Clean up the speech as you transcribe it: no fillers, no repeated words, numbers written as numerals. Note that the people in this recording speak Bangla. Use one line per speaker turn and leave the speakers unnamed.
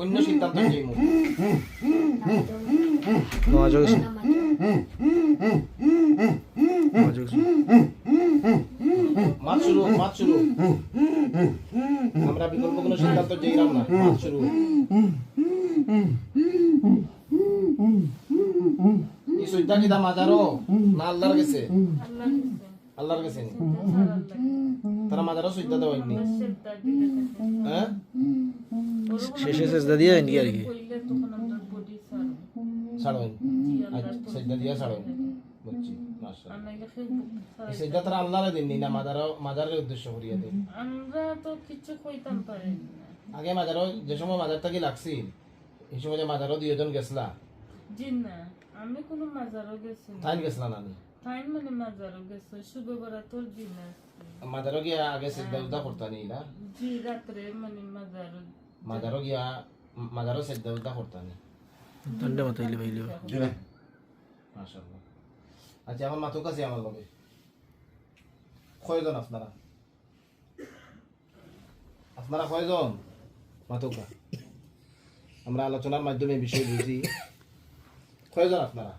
অন্য সিদ্ধান্ত নিই মু মাছ শুরু আমরা বিকল্প কোনো সিদ্ধান্ত যাইলাম না মাছ শুরু এই সুইদা কি দা মাজারো না আল্লাহর কাছে আল্লাহর কাছে তারা মাজারো সুইদা দেওয়াইনি হ্যাঁ
শেষে সেজদা দিয়ে ইন্ডি আর কি
ছাড়বেন আচ্ছা সেজদা দিয়া ছাড়বেন বুঝছি মাশাআল্লাহ সেজদা তারা আল্লাহর দিন না মাজারের উদ্দেশ্য করিয়া দেন
আমরা তো কিছু কইতাম পারি না
আগে মাজারও যে সময় মাজার থাকি লাগছি এই সময় যে মাজারও দুইজন গেছলা
জি না আমি কোনো মাজারও গেছি না
তাই গেছলা নানি
তাই মানে মাজারও গেছে শুভ বরাতর দিন আছে
মাজারও গিয়া আগে সেজদা উদ্দা করতানি না
জি রাত্রে মানে
মাজারও গিয়া মাজারও সেজদা উদ্দা করতানি
দণ্ডে মতো হইলে ভাইলে
মাশাআল্লাহ আচ্ছা আমার মাথুক আছে আমার লগে কয়জন আপনারা আপনারা কয়জন মাথুকা আমরা আলোচনার মাধ্যমে বিষয় বুঝি কয়জন আপনারা